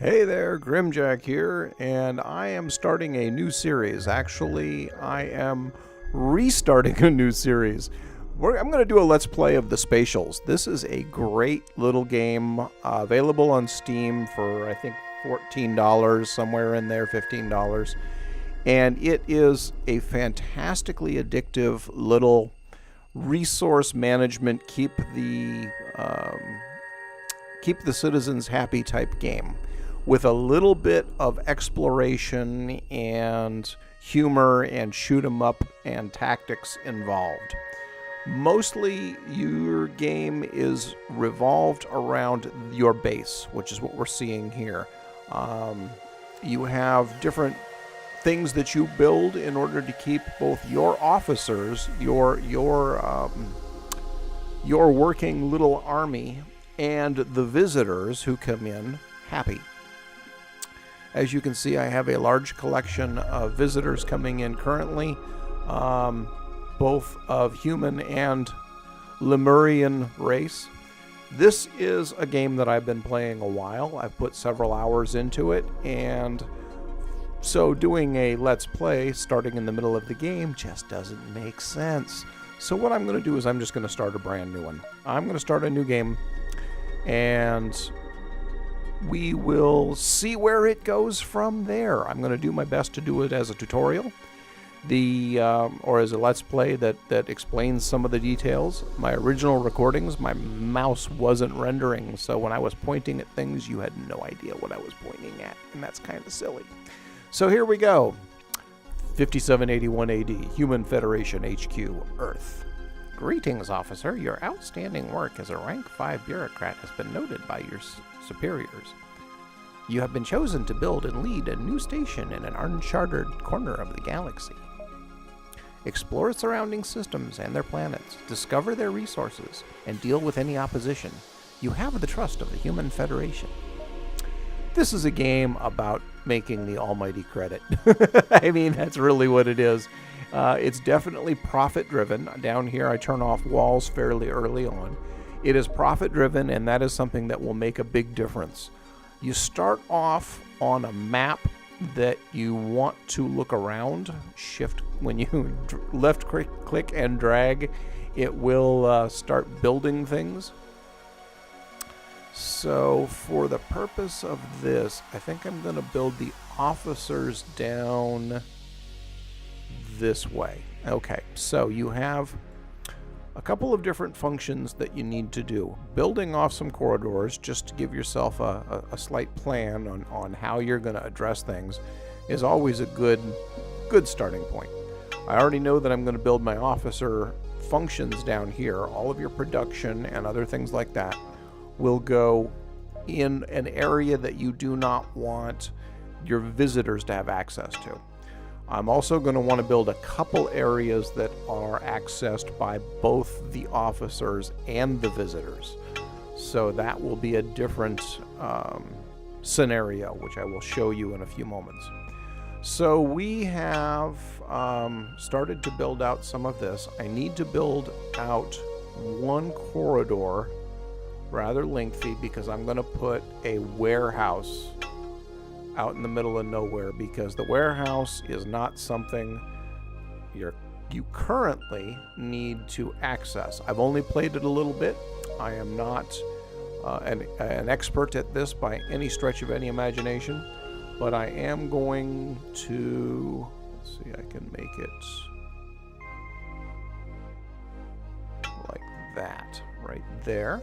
Hey there, Grimjahk here, and I am starting a new series. Actually, I am restarting a new series. I'm going to do a Let's Play of the Spatials. This is a great little game available on Steam for, I think, $14, somewhere in there, $15. And it is a fantastically addictive little resource management, keep the citizens happy type game, with a little bit of exploration and humor and shoot 'em up and tactics involved. Mostly your game is revolved around your base, which is what we're seeing here. You have different things that you build in order to keep both your officers, your working little army, and the visitors who come in happy. As you can see, I have a large collection of visitors coming in currently, both of human and Lemurian race. This is a game that I've been playing a while. I've put several hours into it, and so doing a Let's Play starting in the middle of the game just doesn't make sense. So what I'm going to do is I'm just going to start a brand new one. I'm going to start a new game, and we will see where it goes from there. I'm going to do my best to do it as a tutorial, or as a Let's Play that explains some of the details. My original recordings, my mouse wasn't rendering, so when I was pointing at things, you had no idea what I was pointing at, and that's kind of silly. So here we go. 5781 AD, Human Federation HQ, Earth. Greetings, officer. Your outstanding work as a rank 5 bureaucrat has been noted by your superiors. You have been chosen to build and lead a new station in an uncharted corner of the galaxy. Explore surrounding systems and their planets, discover their resources, and deal with any opposition. You have the trust of the Human Federation. This is a game about making the almighty credit. I mean, that's really what it is. It's definitely profit-driven. Down here, I turn off walls fairly early on. It is profit-driven, and that is something that will make a big difference. You start off on a map that you want to look around. Shift, when you left click and drag, it will start building things. So for the purpose of this, I think I'm going to build the officers down this way. Okay, so you have a couple of different functions that you need to do. Building off some corridors, just to give yourself a slight plan on how you're going to address things, is always a good starting point. I already know that I'm going to build my officer functions down here. All of your production and other things like that will go in an area that you do not want your visitors to have access to. I'm also going to want to build a couple areas that are accessed by both the officers and the visitors. So that will be a different scenario, which I will show you in a few moments. So we have started to build out some of this. I need to build out one corridor, rather lengthy, because I'm going to put a warehouse out in the middle of nowhere, because the warehouse is not something you currently need to access. I've only played it a little bit. I am not an expert at this by any stretch of any imagination, but I am going to, let's see, I can make it like that right there.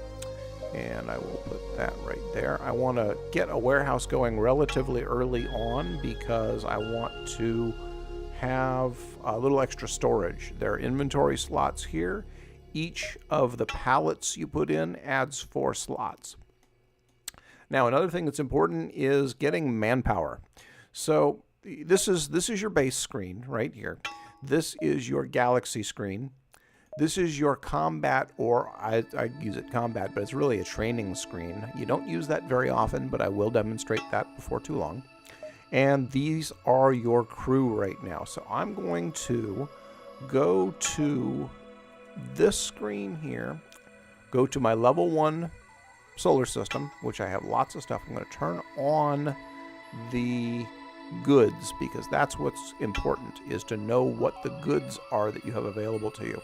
And I will put that right there. I want to get a warehouse going relatively early on because I want to have a little extra storage. There are inventory slots here. Each of the pallets you put in adds 4 slots. Now, another thing that's important is getting manpower. So this is your base screen right here. This is your galaxy screen. This is your combat, or I use it combat, but it's really a training screen. You don't use that very often, but I will demonstrate that before too long. And these are your crew right now. So I'm going to go to this screen here, go to my level 1 solar system, which I have lots of stuff. I'm going to turn on the goods, because that's what's important, is to know what the goods are that you have available to you.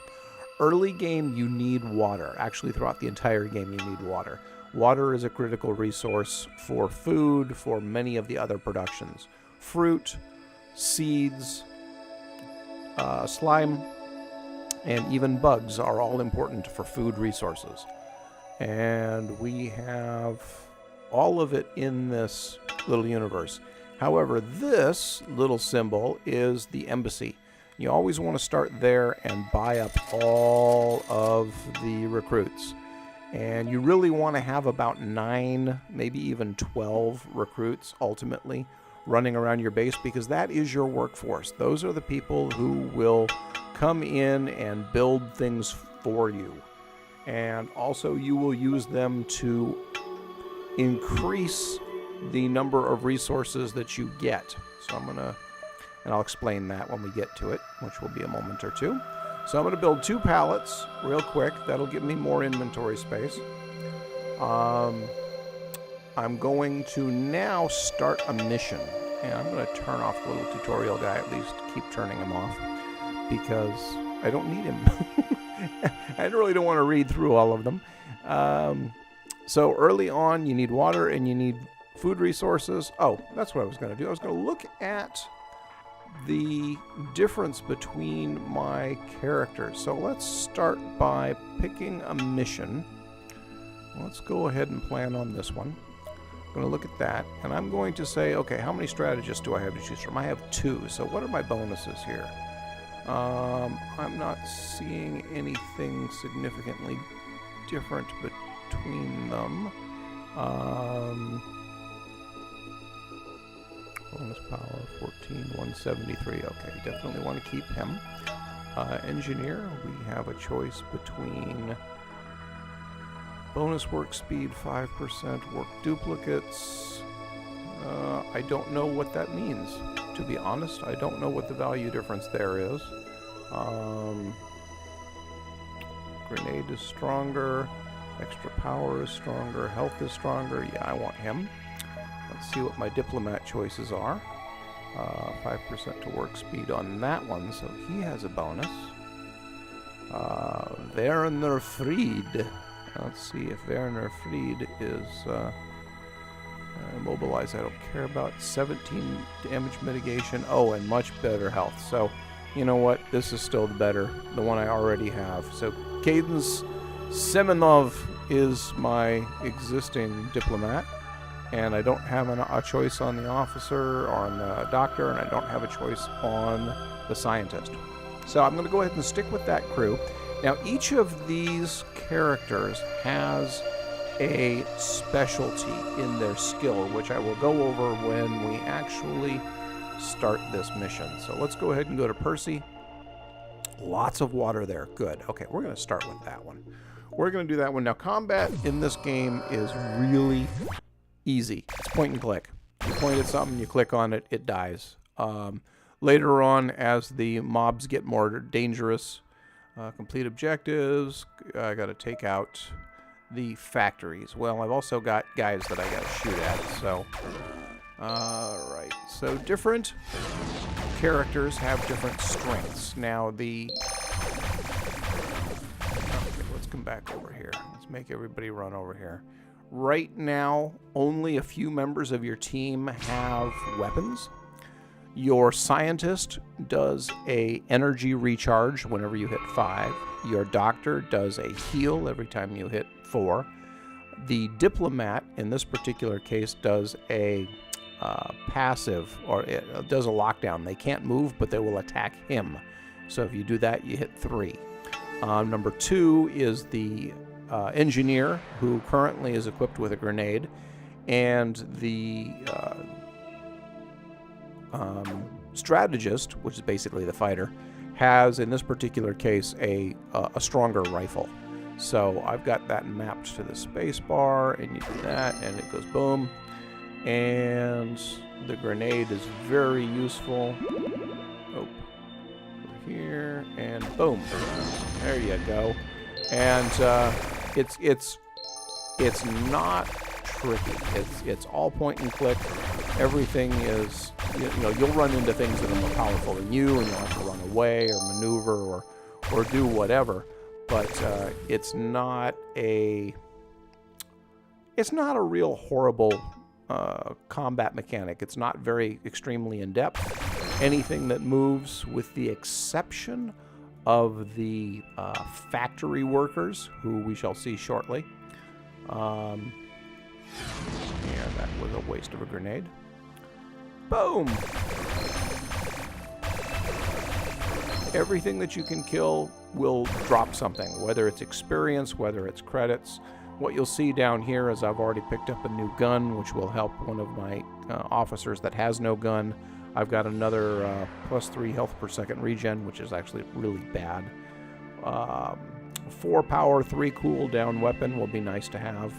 Early game, you need water. Actually, throughout the entire game, you need water. Water is a critical resource for food, for many of the other productions. Fruit, seeds, slime, and even bugs are all important for food resources. And we have all of it in this little universe. However, this little symbol is the embassy. You always want to start there and buy up all of the recruits. And you really want to have about 9, maybe even 12 recruits ultimately running around your base, because that is your workforce. Those are the people who will come in and build things for you. And also you will use them to increase the number of resources that you get. So I'm going to, and I'll explain that when we get to it, which will be a moment or two. So I'm going to build 2 pallets real quick. That'll give me more inventory space. I'm going to now start a mission. And I'm going to turn off the little tutorial guy, at least keep turning him off, because I don't need him. I really don't want to read through all of them. So early on, you need water and you need food resources. Oh, that's what I was going to do. I was going to look at the difference between my characters. So let's start by picking a mission. Let's go ahead and plan on this one. I'm going to look at that, and I'm going to say, okay, how many strategists do I have to choose from? I have 2. So what are my bonuses here? I'm not seeing anything significantly different between them. Bonus power 14, 173. Okay, definitely want to keep him. Engineer, we have a choice between bonus work speed 5%, work duplicates. I don't know what that means. To be honest, I don't know what the value difference there is. Grenade is stronger. Extra power is stronger. Health is stronger. Yeah, I want him. Let's see what my diplomat choices are. 5% to work speed on that one, so he has a bonus. Werner Fried. Let's see if Werner Fried is mobilized. I don't care about 17 damage mitigation. Oh, and much better health. So, you know what? This is still the one I already have. So, Cadence Semenov is my existing diplomat, and I don't have a choice on the officer or on the doctor, and I don't have a choice on the scientist. So I'm going to go ahead and stick with that crew. Now, each of these characters has a specialty in their skill, which I will go over when we actually start this mission. So let's go ahead and go to Percy. Lots of water there. Good. Okay, we're going to start with that one. We're going to do that one. Now, combat in this game is really easy. It's point and click. You point at something, you click on it, it dies. Later on, as the mobs get more dangerous, complete objectives. I got to take out the factories. Well, I've also got guys that I got to shoot at. So, right. So different characters have different strengths. Now okay, let's come back over here. Let's make everybody run over here. Right now, only a few members of your team have weapons. Your scientist does a energy recharge whenever you hit 5. Your doctor does a heal every time you hit 4. The diplomat, in this particular case, does a passive, or it does a lockdown. They can't move, but they will attack him. So if you do that, you hit 3. Number 2 is the engineer, who currently is equipped with a grenade, and the strategist, which is basically the fighter, has, in this particular case, a stronger rifle. So I've got that mapped to the space bar, and you do that, and it goes boom. And the grenade is very useful. Oh, here, and boom. There you go. And it's It's not tricky. It's all point and click. Everything is, you'll run into things that are more powerful than you, and you'll have to run away or maneuver or do whatever. But it's not a real horrible combat mechanic. It's not very extremely in depth. Anything that moves, with the exception of the factory workers, who we shall see shortly. And that was a waste of a grenade. Boom! Everything that you can kill will drop something, whether it's experience, whether it's credits. What you'll see down here is I've already picked up a new gun, which will help one of my officers that has no gun. I've got another +3 health per second regen, which is actually really bad. 4 power, 3 cooldown weapon will be nice to have.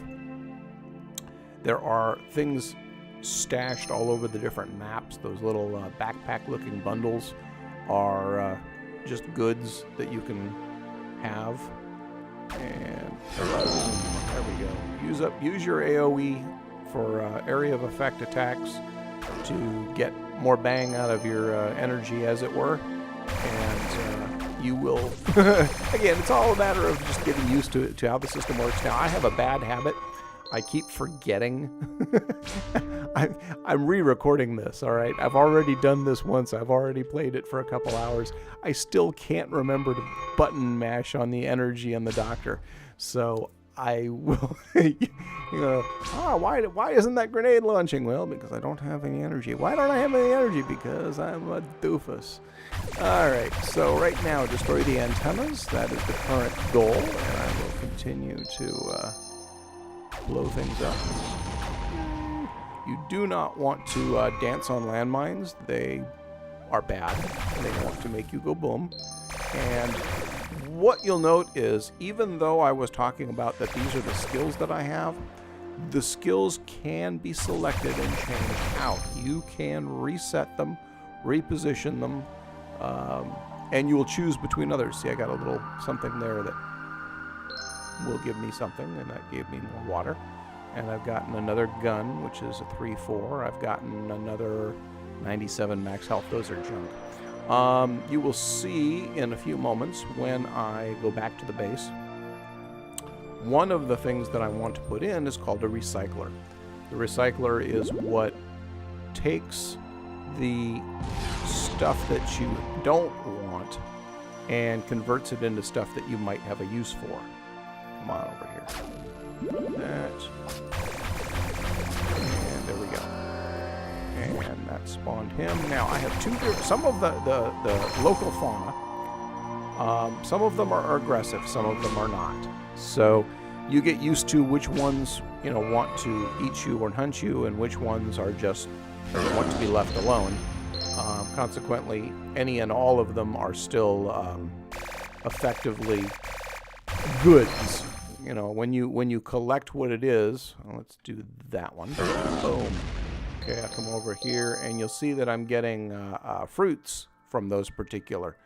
There are things stashed all over the different maps. Those little backpack-looking bundles are just goods that you can have. And there we go. Use your AoE for area of effect attacks to get more bang out of your energy, as it were. And you will... Again, it's all a matter of just getting used to how the system works. Now, I have a bad habit. I keep forgetting. I'm re-recording this, all right? I've already done this once. I've already played it for a couple hours. I still can't remember to button mash on the energy and the doctor. So I will, why isn't that grenade launching? Well, because I don't have any energy. Why don't I have any energy? Because I'm a doofus. All right, so right now, destroy the antennas. That is the current goal, and I will continue to blow things up. You do not want to dance on landmines. They are bad. They want to make you go boom. And what you'll note is, even though I was talking about that these are the skills that I have, the skills can be selected and changed out. You can reset them, reposition them, and you will choose between others. See, I got a little something there that will give me something, and that gave me more water. And I've gotten another gun, which is a 3-4. I've gotten another 97 max health. Those are junk. You will see in a few moments when I go back to the base. One of the things that I want to put in is called a recycler. The recycler is what takes the stuff that you don't want and converts it into stuff that you might have a use for. Come on over here. That. And there we go. And that spawned him. Now I have some of the local fauna. Some of them are aggressive, some of them are not. So you get used to which ones, want to eat you or hunt you, and which ones are just want to be left alone. Consequently, any and all of them are still effectively goods. When you collect what it is, let's do that one. Boom. Okay, I'll come over here, and you'll see that I'm getting fruits from those particular.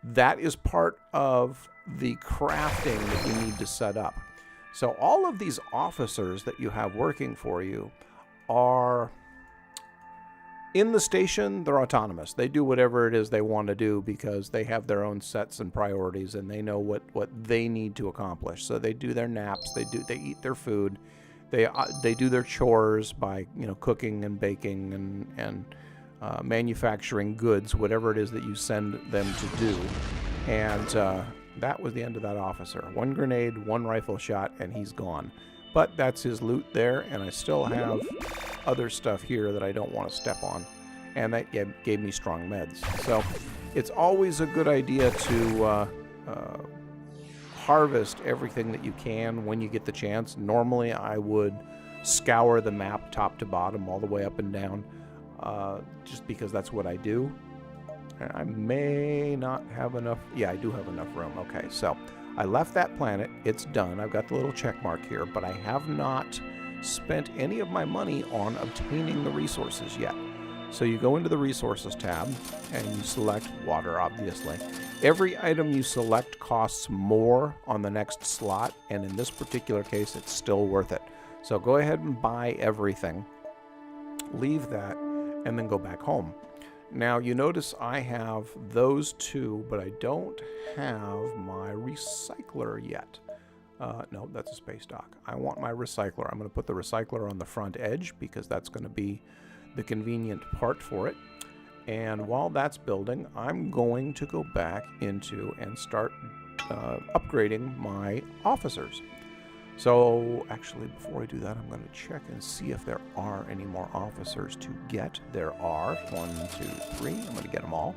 That is part of the crafting that you need to set up. So all of these officers that you have working for you are in the station. They're autonomous. They do whatever it is they want to do because they have their own sets and priorities, and they know what they need to accomplish. So they do their naps. They eat their food. They do their chores by cooking and baking and manufacturing goods, whatever it is that you send them to do. And that was the end of that officer. 1 grenade, 1 rifle shot, and he's gone. But that's his loot there, and I still have other stuff here that I don't want to step on. And that gave me strong meds. So it's always a good idea to harvest everything that you can when you get the chance. Normally I would scour the map top to bottom, all the way up and down, just because that's what I do. I may not have enough. Yeah, I do have enough room. Okay, so I left that planet. It's done. I've got the little check mark here, but I have not spent any of my money on obtaining the resources yet. So you go into the Resources tab, and you select Water, obviously. Every item you select costs more on the next slot, and in this particular case, it's still worth it. So go ahead and buy everything. Leave that, and then go back home. Now, you notice I have those two, but I don't have my recycler yet. No, that's a space dock. I want my recycler. I'm going to put the recycler on the front edge because that's going to be the convenient part for it. And while that's building, I'm going to go back into and start upgrading my officers. So actually, before I do that, I'm going to check and see if there are any more officers to get. There are 1, 2, 3. I'm going to get them all.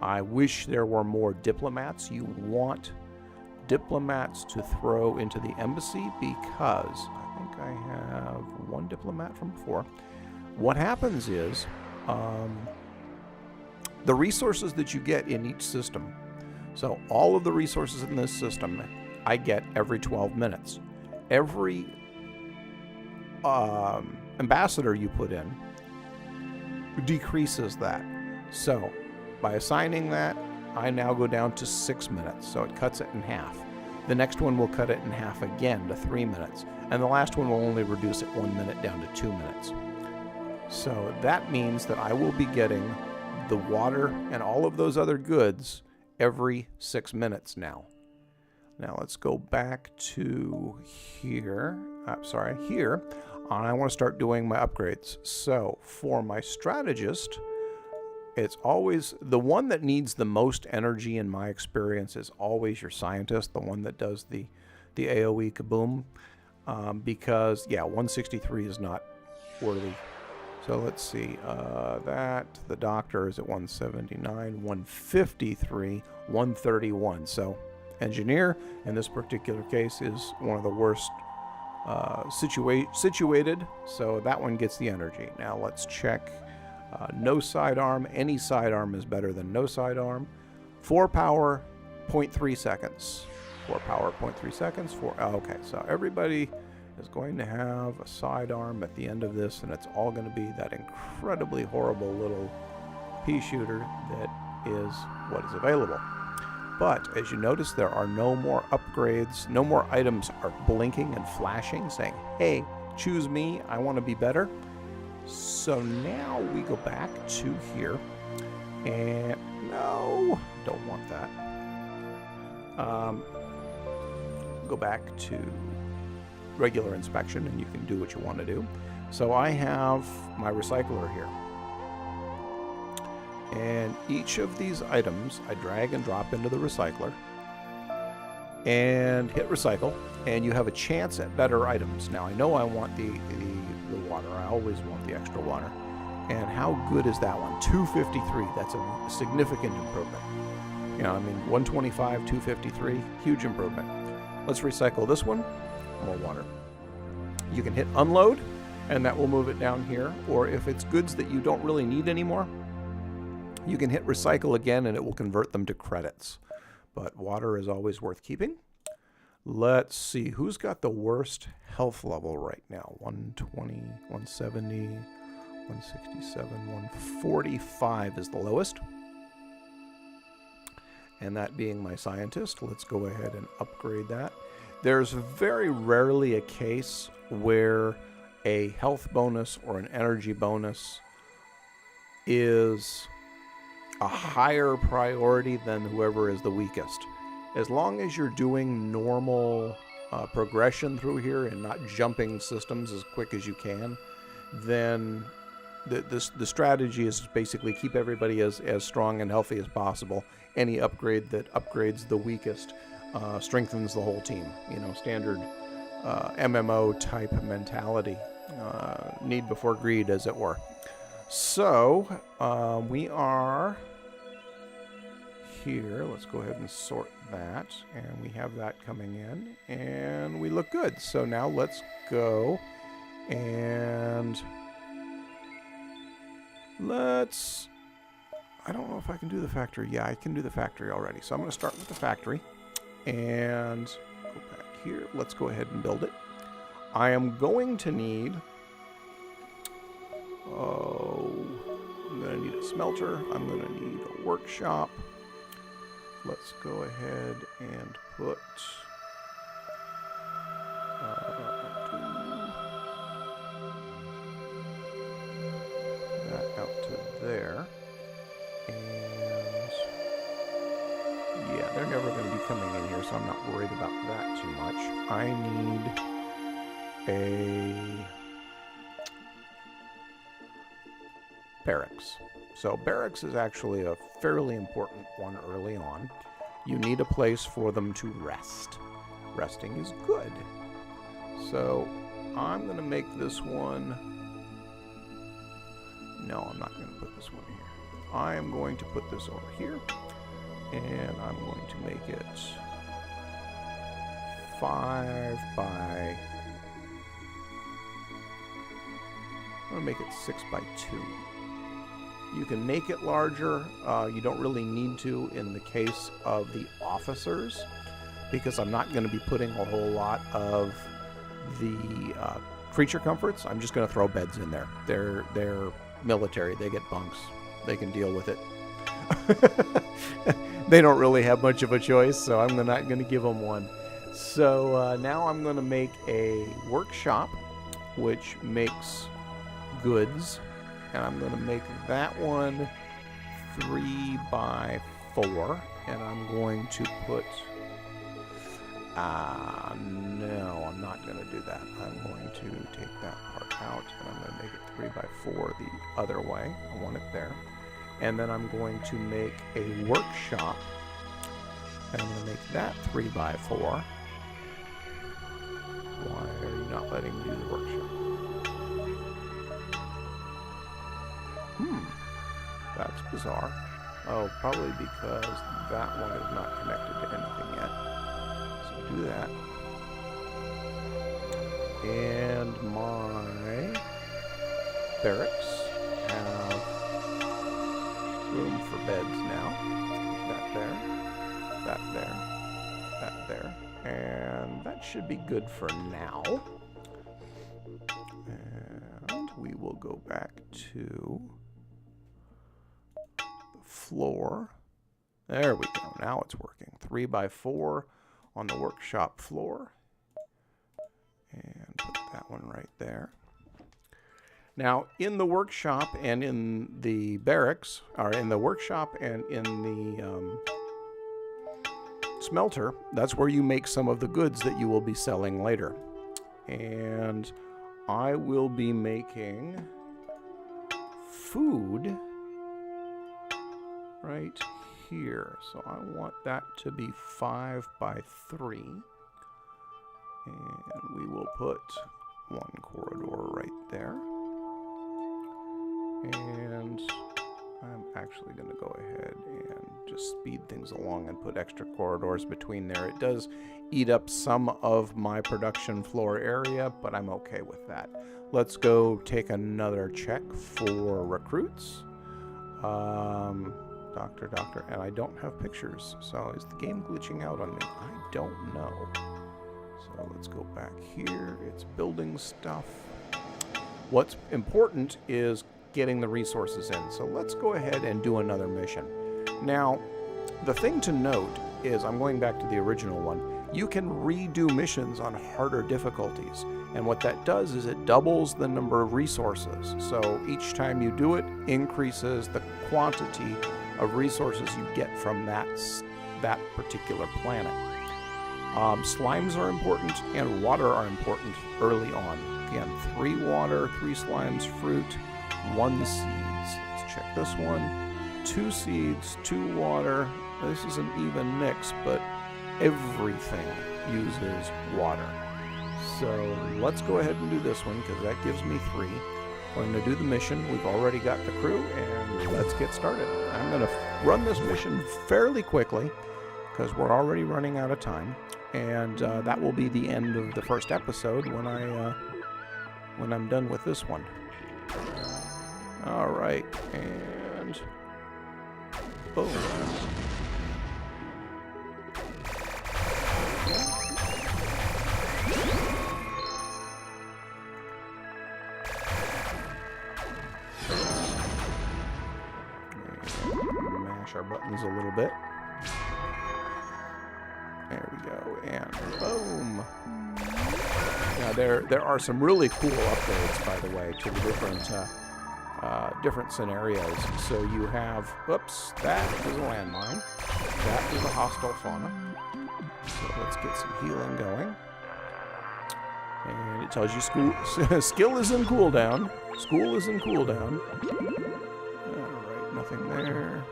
I wish there were more diplomats. You want diplomats to throw into the embassy because I think I have 1 diplomat from before. What happens is the resources that you get in each system, so all of the resources in this system I get every 12 minutes. Every ambassador you put in decreases that. So by assigning that, I now go down to 6 minutes, so it cuts it in half. The next one will cut it in half again to 3 minutes, and the last one will only reduce it 1 minute down to 2 minutes. So that means that I will be getting the water and all of those other goods every 6 minutes now. Now let's go back to here. Here. I want to start doing my upgrades. So for my strategist, it's always the one that needs the most energy in my experience is always your scientist, the one that does the AoE kaboom. Because, yeah, 163 is not worthy. So let's see, the doctor is at 179, 153, 131. So engineer, in this particular case, is one of the worst situated, so that one gets the energy. Now let's check no sidearm. Any sidearm is better than no sidearm. 4 power, 0.3 seconds. 4 power, 0.3 seconds. Okay, so everybody is going to have a sidearm at the end of this, and it's all going to be that incredibly horrible little pea shooter that is what is available. But as you notice, there are no more upgrades, no more items are blinking and flashing saying, hey, choose me, I want to be better. So now we go back to here, and no, don't want that. Go back to regular inspection, and you can do what you want to do. So I have my recycler here. And each of these items I drag and drop into the recycler and hit recycle, and you have a chance at better items. Now I know I want the water. I always want the extra water. And how good is that one? 253. That's a significant improvement. You know, I mean, 125, 253, huge improvement. Let's recycle this one. More water. You can hit unload, and that will move it down here. Or if it's goods that you don't really need anymore, you can hit recycle again, and it will convert them to credits. But water is always worth keeping. Let's see, who's got the worst health level right now? 120, 170, 167, 145 is the lowest. And that being my scientist, let's go ahead and upgrade that. There's very rarely a case where a health bonus or an energy bonus is a higher priority than whoever is the weakest. As long as you're doing normal progression through here and not jumping systems as quick as you can, then the strategy is basically keep everybody as strong and healthy as possible. Any upgrade that upgrades the weakest strengthens the whole team. You know, standard MMO type mentality. Need before greed, as it were. So we are here. Let's go ahead and sort that, and we have that coming in, and we look good. So now let's go and I don't know if I can do the factory. Yeah, I can do the factory already. So I'm going to start with the factory and go back here. Let's go ahead and build it. I am going to need a smelter. I'm going to need a workshop. Let's go ahead and put that out to there. And yeah, they're never going to be coming in here, so I'm not worried about that too much. I need a barracks. So barracks is actually a fairly important one early on. You need a place for them to rest. Resting is good. So I'm going to make this one... No, I'm not going to put this one here. I am going to put this over here. And I'm going to make it 5 by... I'm going to make it 6 by 2. You can make it larger. You don't really need to in the case of the officers, because I'm not going to be putting a whole lot of the creature comforts. I'm just going to throw beds in there. They're military. They get bunks. They can deal with it. They don't really have much of a choice, so I'm not going to give them one. So now I'm going to make a workshop, which makes goods. And I'm going to make that one 3 by 4. And I'm going to put... no, I'm not going to do that. I'm going to take that part out, and I'm going to make it 3 by 4 the other way. I want it there. And then I'm going to make a workshop. And I'm going to make that 3 by 4. Why are you not letting me do the workshop? That's bizarre. Oh, probably because that one is not connected to anything yet. So do that. And my barracks have room for beds now. That there, that there, that there. And that should be good for now. And we will go back to floor. There we go. Now it's working. 3 by 4 on the workshop floor. And put that one right there. Now, in the workshop and in the barracks, or in the workshop and in the smelter, that's where you make some of the goods that you will be selling later. And I will be making food right here. So I want that to be 5 by 3. And we will put one corridor right there. And I'm actually going to go ahead and just speed things along and put extra corridors between there. It does eat up some of my production floor area, but I'm okay with that. Let's go take another check for recruits. Doctor, and I don't have pictures, so is the game glitching out on me? I don't know. So let's go back here. It's building stuff. What's important is getting the resources in. So let's go ahead and do another mission. Now, the thing to note is, I'm going back to the original one, you can redo missions on harder difficulties. And what that does is it doubles the number of resources. So each time you do it, increases the quantity of resources you get from that particular planet. Slimes are important and water are important early on. Again, 3 water, 3 slimes, fruit, 1 seeds. Let's check this one. 2 seeds, 2 water. This is an even mix, but everything uses water. So let's go ahead and do this one, because that gives me 3. We're going to do the mission. We've already got the crew, and let's get started. I'm going to run this mission fairly quickly, because we're already running out of time. And that will be the end of the first episode when I'm done with this one. All right, and boom. mash our buttons a little bit. There we go, and boom. Now there are some really cool upgrades, by the way, to the different scenarios. So you have, whoops, that is a landmine. That is a hostile fauna. So let's get some healing going. And it tells you skill is in cooldown. School is in cooldown. Alright, nothing there.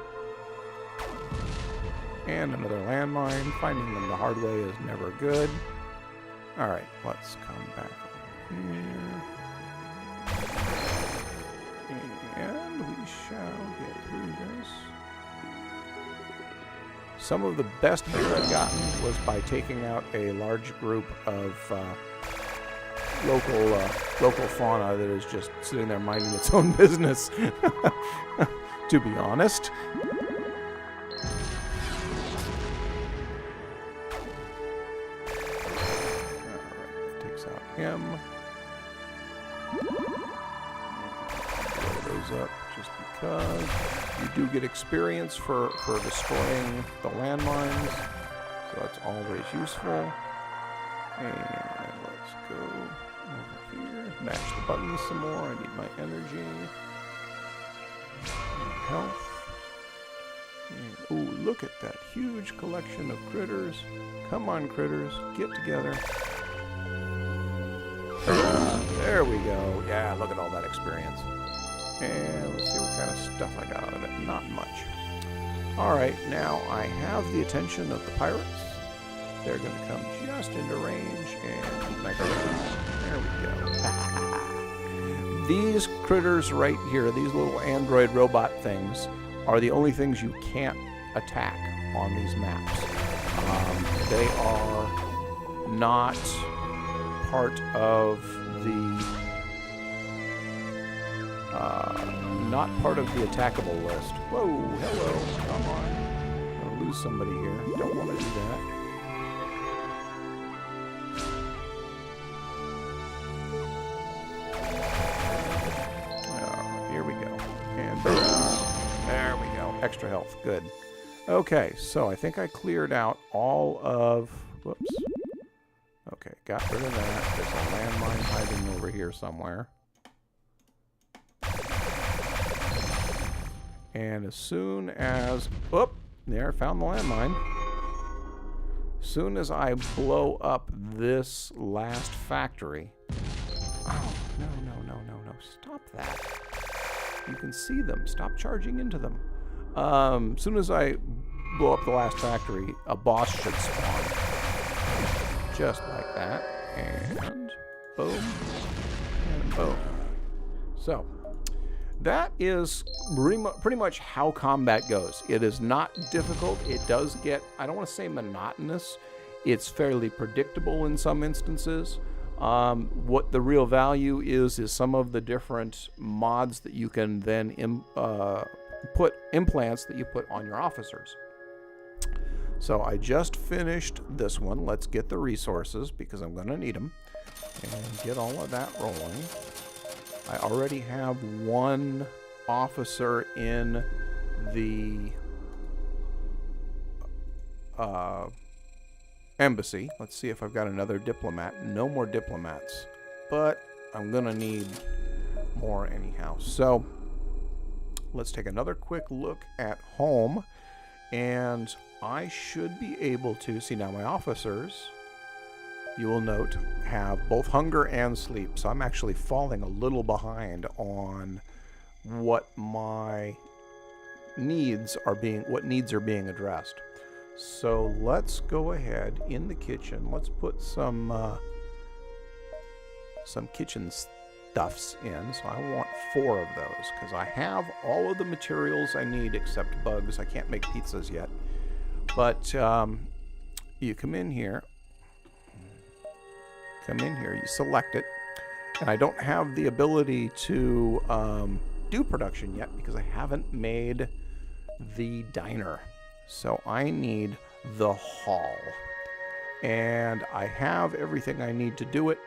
And another landmine. Finding them the hard way is never good. Alright, let's come back over here. And we shall get through this. Some of the best gear I've gotten was by taking out a large group of local fauna that is just sitting there minding its own business, to be honest. Him. Blow those up just because. You do get experience for destroying the landmines, so that's always useful. And let's go over here. Mash the buttons some more. I need my energy. And health. And, ooh, look at that huge collection of critters. Come on, critters. Get together. There we go. Yeah, look at all that experience. And let's see what kind of stuff I got out of it. Not much. Alright, now I have the attention of the pirates. They're going to come just into range and make a There we go. These critters right here, these little android robot things, are the only things you can't attack on these maps. They are not part of the attackable list. Whoa, hello, come on. I'm gonna lose somebody here. Don't want to do that. Here we go. And boom. There we go. Extra health. Good. Okay, so I think I cleared out all of... Whoops. Okay, got rid of that. There's a landmine hiding over here somewhere. And as soon as... Whoop! There, found the landmine. As soon as I blow up this last factory... Oh, no. Stop that. You can see them. Stop charging into them. As soon as I blow up the last factory, a boss should spawn. Just like that. And boom. And boom. So, that is pretty much how combat goes. It is not difficult. It does get, I don't want to say monotonous. It's fairly predictable in some instances. What the real value is some of the different mods that you can then put implants that you put on your officers. So I just finished this one. Let's get the resources because I'm going to need them and get all of that rolling. I already have one officer in the embassy. Let's see if I've got another diplomat. No more diplomats, but I'm going to need more anyhow. So let's take another quick look at home, and I should be able to see now my officers, you will note, have both hunger and sleep. So I'm actually falling a little behind on what my needs are being addressed. So let's go ahead in the kitchen. Let's put some kitchen stuffs in. So I want 4 of those because I have all of the materials I need except bugs. I can't make pizzas yet. But you come in here, you select it, and I don't have the ability to do production yet because I haven't made the diner. So I need the hall, and I have everything I need to do it,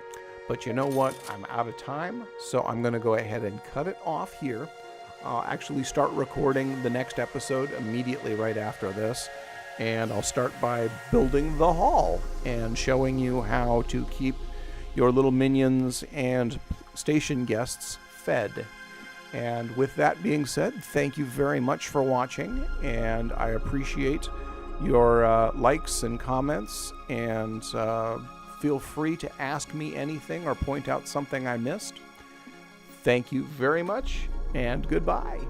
but you know what? I'm out of time, so I'm going to go ahead and cut it off here. I'll actually start recording the next episode immediately right after this. And I'll start by building the hall and showing you how to keep your little minions and station guests fed. And with that being said, thank you very much for watching, and I appreciate your likes and comments, and feel free to ask me anything or point out something I missed. Thank you very much, and goodbye.